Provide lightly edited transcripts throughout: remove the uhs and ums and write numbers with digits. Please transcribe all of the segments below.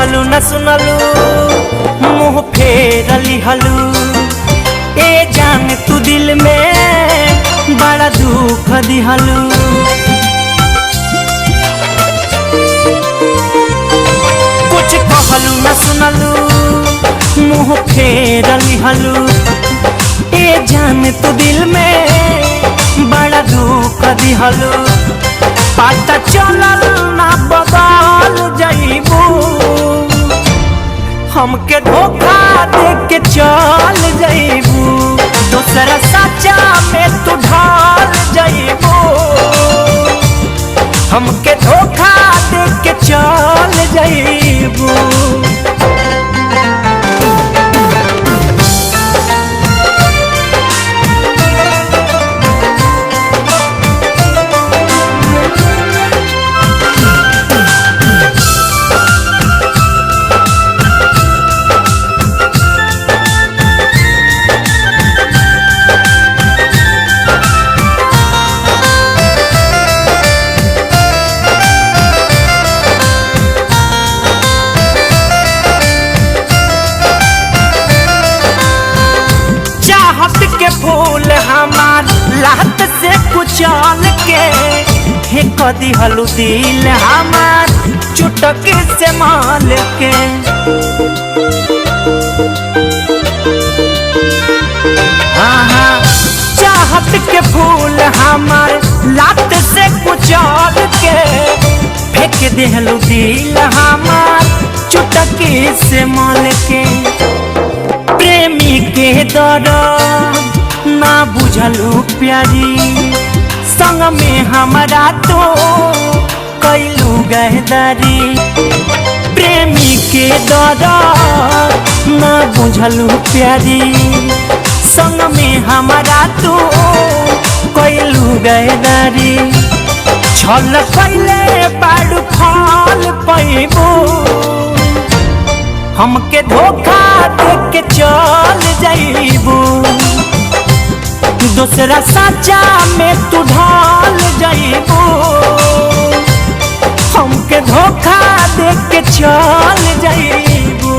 कहलू न सुनलू मुँह फेरली हलू। ए जान तू दिल में बड़ा दुख दिहलू। कुछ कहलू न सुनलू मुँह फेरली हलू। ए जान तू दिल में बड़ा दुख दिहलू। पता चलल ना बदल जाइबू। हमके धोखा दे के चल जाइबू। दूसरा सच्चा में तू ढल जाइबू। हमके धोखा दे के चल जाइबू। के फूल हमार लात से कुचल के हे कदी हलू दिल हमार चुटकी से माल के। हाँ चाहत के फूल हमार लात से कुचल के फेंक देहलू दिल हमार चुटकी से माल के। प्रेमी के दर्द ना बुझलू प्यारी संग में हमारा तो कैलू गहदारी। प्रेमी के दर्द ना बुझलू प्यारी संग में हमारा तो कैलू गहदारी। छल कैले बाड़ू फल पैबू। हमके धोखा दे के चल जाइबू। दूसरा सच्चा में तू ढल जाइबू। हमके धोखा दे के चल जाइबू।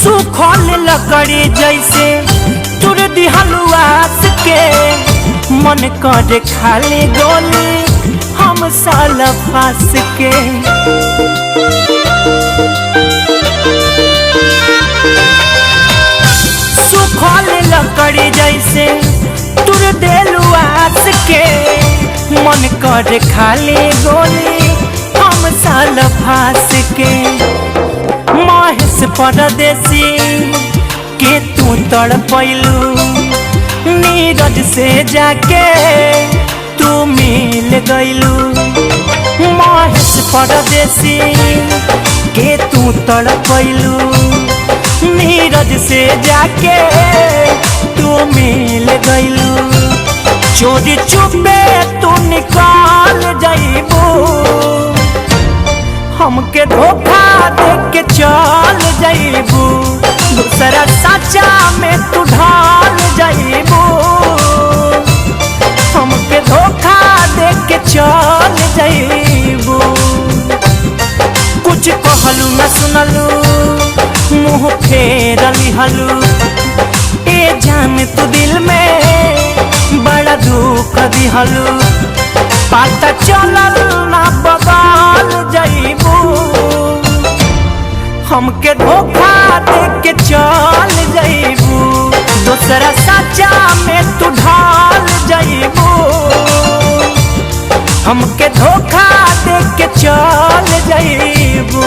सुखल लकड़ी जैसे तुर दिहलू आस के। मन करे खाली गोली हम साल फांस के। सुखल लकड़ी जैसे तुर देलू आस के। मन करे खाली गोली हम साल फांस के। महेश परदेसी के तू तड़पैलू। नीरज से जाके तू मिल गइलू। महेश परदेसी के तू तड़पैलू। नीरज से जाके तू मिल गइलू। चोरी चुपे तू निकाल जाइबू। हमके धोखा दे के चल जाइबू। दूसरा सच्चा में तू ढल जाइबू। हमके धोखा दे के चल जाइबू। कुछ कहलू न सुनलू मुँह फेरली हलू। ए जान तू दिल में बड़ा दुख दिहलू। पता चलल ना बदल जाइबू। हमके धोखा दे के चल जाइबू। दूसरा सच्चा में तू ढल जाइबू। हमके धोखा दे के चल जाइबू।